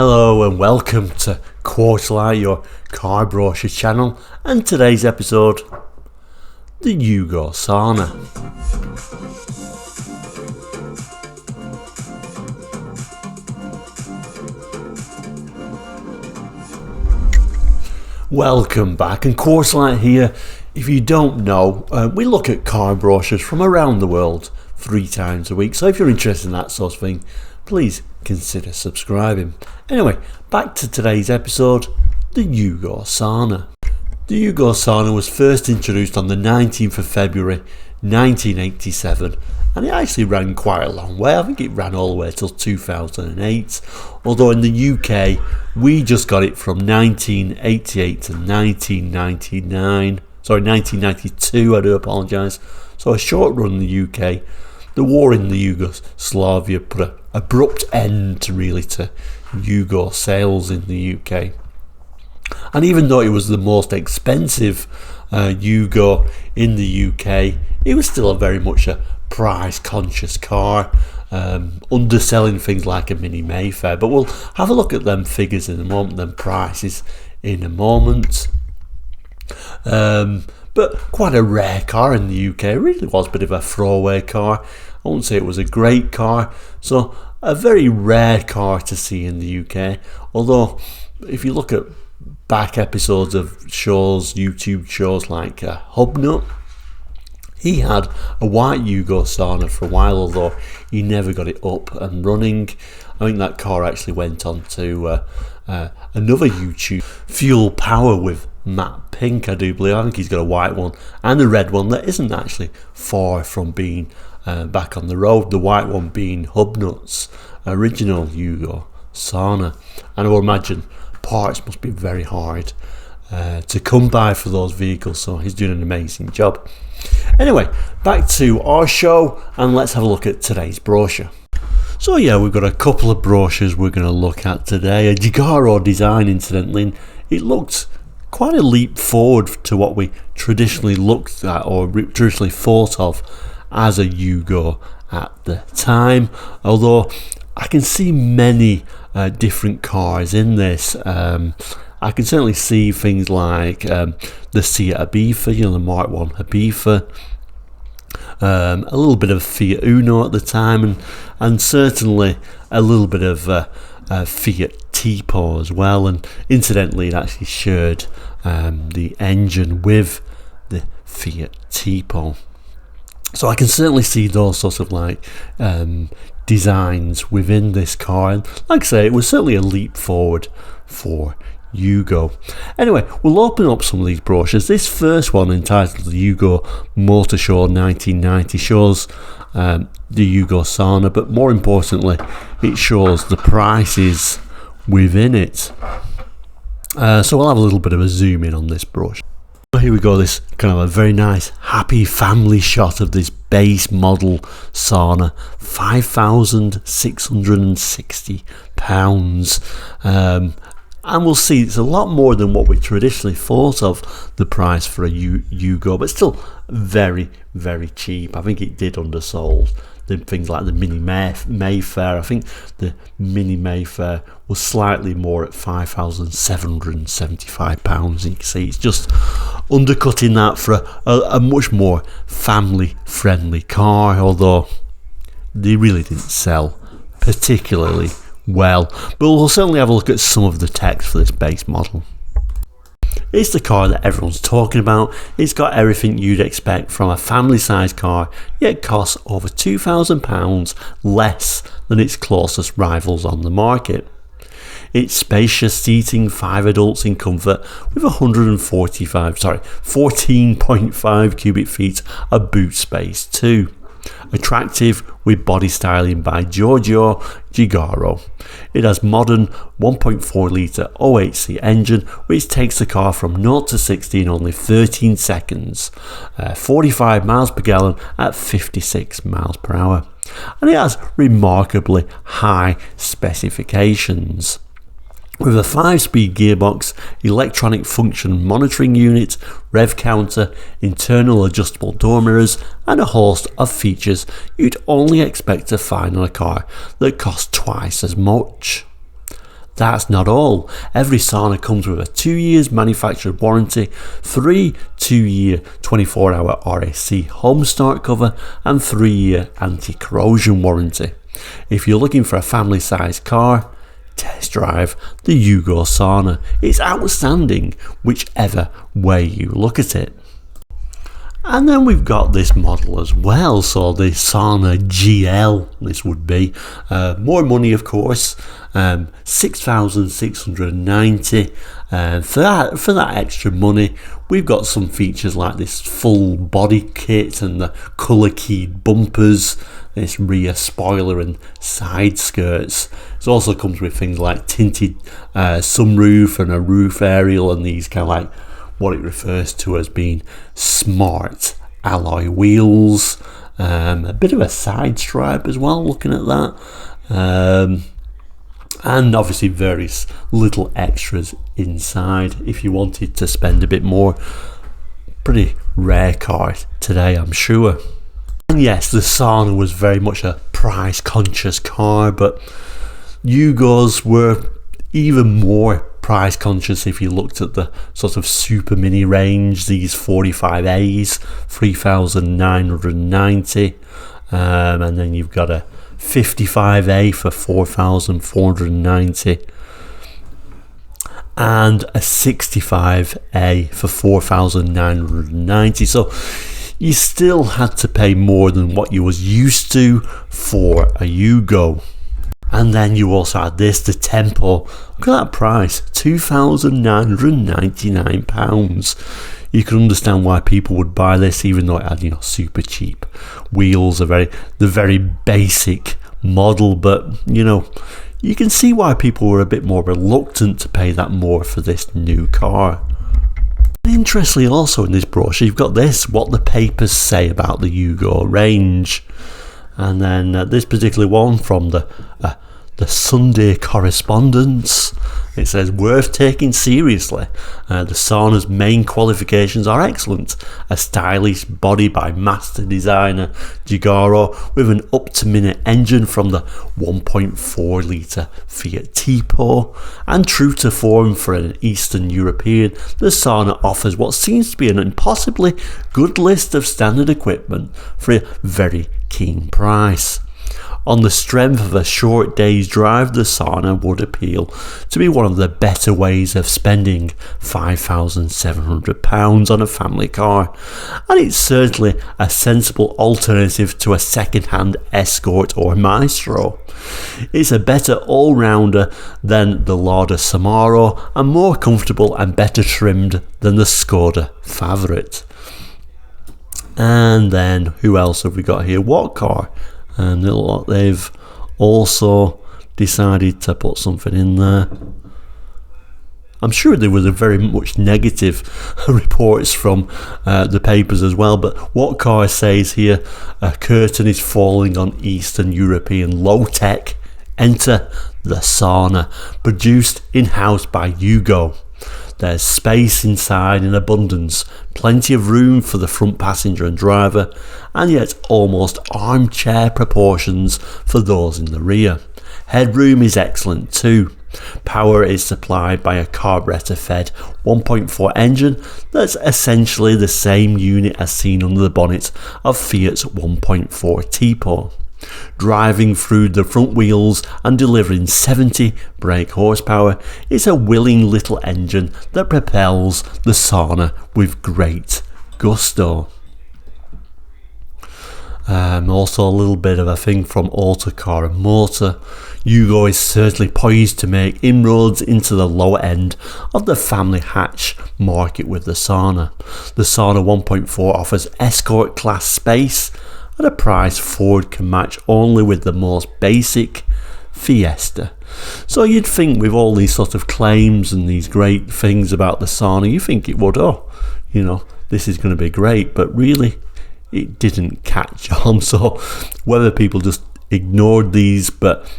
Hello and welcome to Quarterlight, your car brochure channel, and today's episode, the Yugo Sana. Welcome back, and Quarterlight here. If you don't know, we look at car brochures from around the world 3 times a week, so if you're interested in that sort of thing, please consider subscribing. Anyway, back to today's episode, the Yugo Sana. The Yugo Sana was first introduced on the 19th of February 1987, and it actually ran quite a long way. I think it ran all the way till 2008, although in the UK we just got it from 1988 to 1992, I do apologise. So a short run in the UK. The war in the Yugoslavia put an abrupt end to Yugo sales in the UK. And even though it was the most expensive Yugo in the UK, it was still very much a price-conscious car, underselling things like a Mini Mayfair. But we'll have a look at them figures in a moment, them prices in a moment. But quite a rare car in the UK. It really was a bit of a throwaway car. I wouldn't say it was a great car, so a very rare car to see in the UK. Although if you look at back episodes of shows, YouTube shows like Hubnut, he had a white Yugo Sana for a while, although he never got it up and running. I think that car actually went on to another YouTube, Fuel Power, with Matt Pink, I do believe. I think he's got a white one and a red one that isn't actually far from being back on the road, the white one being Hubnut's original Yugo Sana. And I would imagine parts must be very hard to come by for those vehicles, so he's doing an amazing job. Anyway, back to our show, and let's have a look at today's brochure. So yeah, we've got a couple of brochures we're going to look at today. A Giugiaro design, incidentally, and it looked quite a leap forward to what we traditionally looked at or traditionally thought of as a Yugo at the time, although I can see many different cars in this. I can certainly see things like the Seat Ibiza, the Mark 1 Ibiza, a little bit of Fiat Uno at the time, and certainly a little bit of Fiat Tipo as well. And incidentally, it actually shared the engine with the Fiat Tipo. So I can certainly see those sorts of designs within this car, and like I say, it was certainly a leap forward for Yugo. Anyway, we'll open up some of these brochures. This first one, entitled the Yugo Motor Show 1990, shows the Yugo Sana, but more importantly, it shows the prices within it. So we'll have a little bit of a zoom in on this brochure. Here we go, this kind of a very nice happy family shot of this base model Sana, £5,660. And we'll see it's a lot more than what we traditionally thought of the price for a Yugo, but still very, very cheap. I think it did undersold things like the Mini Mayfair. I think the Mini Mayfair was slightly more at £5,775. You can see it's just undercutting that for a much more family friendly car, although they really didn't sell particularly well. But we'll certainly have a look at some of the text for this base model. It's the car that everyone's talking about. It's got everything you'd expect from a family-sized car, yet costs over £2,000 less than its closest rivals on the market. It's spacious seating, 5 adults in comfort, with 14.5 cubic feet of boot space too. Attractive with body styling by Giorgio Giugiaro. It has modern 1.4 litre OHC engine, which takes the car from 0 to 60 in only 13 seconds, 45 miles per gallon at 56 miles per hour. And it has remarkably high specifications. with a 5-speed gearbox, electronic function monitoring unit, rev counter, internal adjustable door mirrors, and a host of features you'd only expect to find on a car that costs twice as much. That's not all. Every Sana comes with a 2 years manufactured warranty, 3 2-year 24-hour RAC home start cover and 3-year anti-corrosion warranty. If you're looking for a family sized car, test drive the Yugo Sana. It's outstanding whichever way you look at it. And then we've got this model as well, so the Sana GL, this would be. More money, of course, 6,690. For that extra money, we've got some features like this full body kit and the colour keyed bumpers, this rear spoiler and side skirts. It also comes with things like tinted sunroof and a roof aerial and these kind of like what it refers to as being smart alloy wheels, a bit of a side stripe as well, looking at that, and obviously various little extras inside if you wanted to spend a bit more. Pretty rare car today, I'm sure. And yes, the Sana was very much a price conscious car, but Yugos were even more price conscious if you looked at the sort of super mini range. These 45As, 3,990, and then you've got a 55A for 4,490 and a 65A for 4,990. So you still had to pay more than what you was used to for a Yugo. And then you also had this, the Tempo. Look at that price, £2,999. You can understand why people would buy this, even though it had, super cheap wheels, the very basic model. But you can see why people were a bit more reluctant to pay that more for this new car. Interestingly, also in this brochure, you've got this: what the papers say about the Yugo range. And then this particular one from the Sunday Correspondence, it says, worth taking seriously. The Sana's main qualifications are excellent. A stylish body by master designer Gigaro with an up-to-minute engine from the 1.4 litre Fiat Tipo. And true to form for an Eastern European, the Sana offers what seems to be an impossibly good list of standard equipment for a very keen price. On the strength of a short day's drive, the Sana would appeal to be one of the better ways of spending £5,700 on a family car, and it's certainly a sensible alternative to a second-hand Escort or Maestro. It's a better all-rounder than the Lada Samaro and more comfortable and better trimmed than the Skoda Favourite. And then who else have we got here? What car? And it looks like they've also decided to put something in there. I'm sure there was a very much negative reports from the papers as well, but what car says here, a curtain is falling on Eastern European low-tech. Enter the Sana, produced in-house by Yugo. There's space inside in abundance, plenty of room for the front passenger and driver, and yet almost armchair proportions for those in the rear. Headroom is excellent too. Power is supplied by a carburetor-fed 1.4 engine that's essentially the same unit as seen under the bonnet of Fiat's 1.4 Tipo. Driving through the front wheels and delivering 70 brake horsepower, it's a willing little engine that propels the Sana with great gusto. Also a little bit of a thing from Autocar and Motor. Yugo is certainly poised to make inroads into the lower end of the family hatch market with the Sana. The Sana 1.4 offers Escort class space at a price Ford can match only with the most basic Fiesta. So you'd think with all these sort of claims and these great things about the Sana, you think it would, this is going to be great, but really it didn't catch on. So whether people just ignored these, but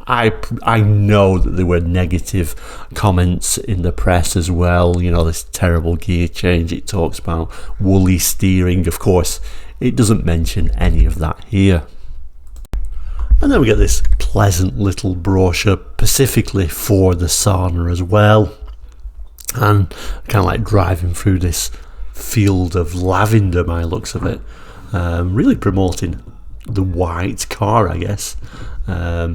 I know that there were negative comments in the press as well, this terrible gear change it talks about, woolly steering. Of course, it doesn't mention any of that here. And then we get this pleasant little brochure specifically for the sauna as well. And kind of like driving through this field of lavender by the looks of it. Really promoting the white car, I guess. I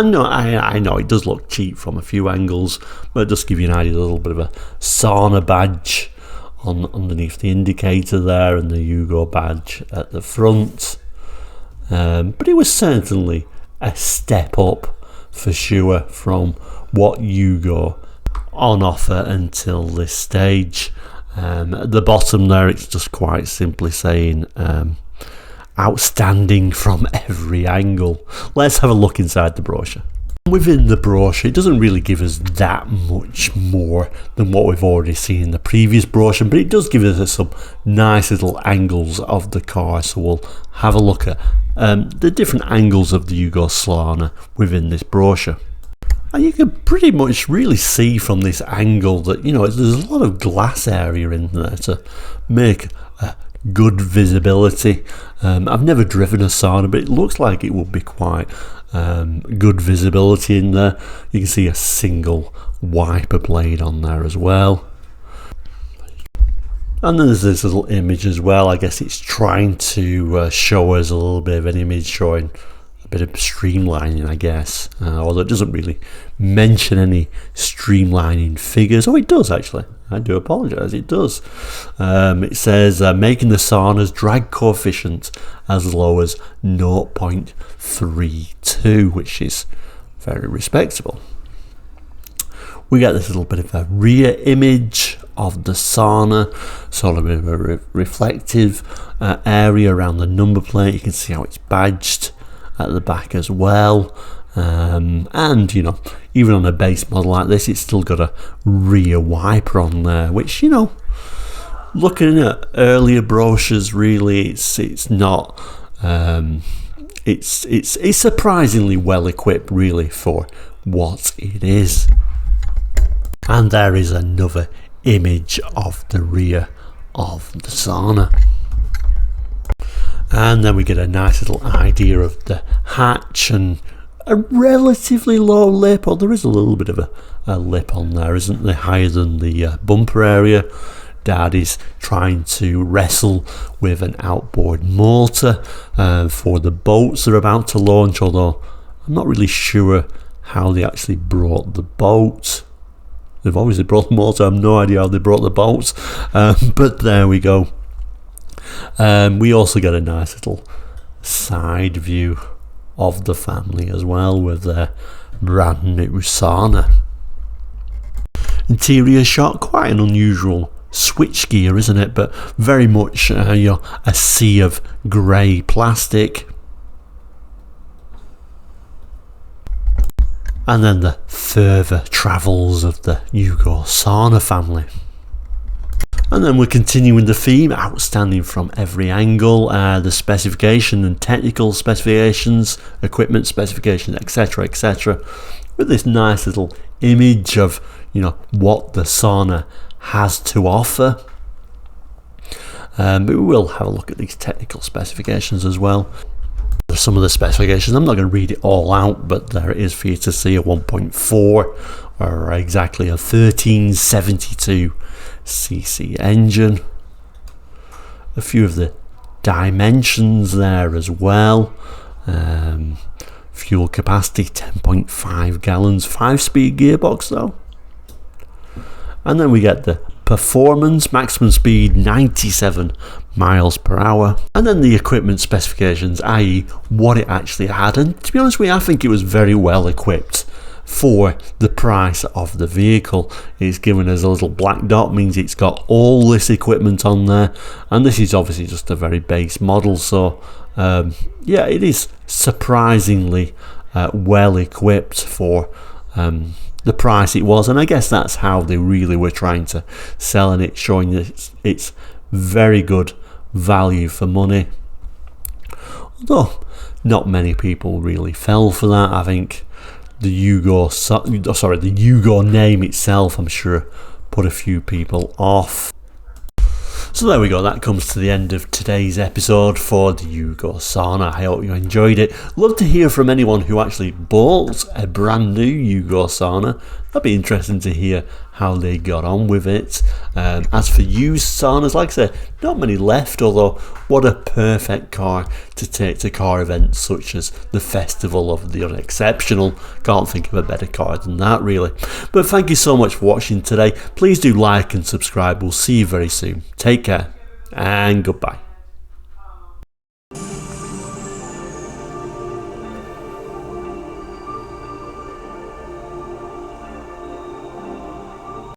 know it does look cheap from a few angles, but it does give you an idea, a little bit of a sauna badge underneath the indicator there, and the Yugo badge at the front. But it was certainly a step up for sure from what Yugo on offer until this stage. At the bottom there, it's just quite simply saying outstanding from every angle. Let's have a look inside the brochure. Within the brochure, it doesn't really give us that much more than what we've already seen in the previous brochure, but it does give us some nice little angles of the car. So we'll have a look at the different angles of the Yugo Sana within this brochure. And you can pretty much really see from this angle that, you know, there's a lot of glass area in there to make good visibility. I've never driven a Sana, but it looks like it would be quite good visibility in there. You can see a single wiper blade on there as well. And then there's this little image as well. I guess it's trying to show us a little bit of an image showing a bit of streamlining, I guess, although it doesn't really mention any streamlining figures. Oh, it does actually. I do apologise, it does. It says making the Sana's drag coefficient as low as 0.32, which is very respectable. We get this little bit of a rear image of the Sana, sort of a bit of a reflective area around the number plate. You can see how it's badged at the back as well. And you know, even on a base model like this, it's still got a rear wiper on there, which, you know, looking at earlier brochures, really it's not it's surprisingly well equipped really for what it is. And there is another image of the rear of the Sana. And then we get a nice little idea of the hatch and a relatively low lip, or there is a little bit of a lip on there, isn't there, higher than the bumper area. Dad is trying to wrestle with an outboard motor for the boats they're about to launch, although I'm not really sure how they actually brought the boat. They've obviously brought the motor, I have no idea how they brought the boats, but there we go. We also get a nice little side view of the family as well, with their brand new Sana. Interior shot, quite an unusual switchgear, isn't it? But very much you know, a sea of grey plastic. And then the further travels of the Yugo Sana family. And then we're continuing the theme, outstanding from every angle, the specification and technical specifications, equipment specifications, etc, etc, with this nice little image of, you know, what the Sana has to offer. But we will have a look at these technical specifications as well. Some of the specifications, I'm not going to read it all out, but there it is for you to see. A 1.4 or exactly a 1372 cc engine. A few of the dimensions there as well. Fuel capacity 10.5 gallons, 5-speed gearbox though. And then we get the performance, maximum speed 97 miles per hour, and then the equipment specifications, i.e. what it actually had. And to be honest with you, I think it was very well equipped for the price of the vehicle. It's given us a little black dot, means it's got all this equipment on there, and this is obviously just a very base model, so yeah, it is surprisingly well equipped for the price it was, and I guess that's how they really were trying to sell it, showing that it's very good value for money. Although not many people really fell for that. I think the Yugo name itself, I'm sure, put a few people off. So there we go, that comes to the end of today's episode for the Yugo Sana. I hope you enjoyed it. Love to hear from anyone who actually bought a brand new Yugo Sana. That'd be interesting to hear how they got on with it. As for used Sanas, like I said, not many left, although what a perfect car to take to car events such as the Festival of the Unexceptional. Can't think of a better car than that, really. But thank you so much for watching today. Please do like and subscribe. We'll see you very soon. Take care and goodbye.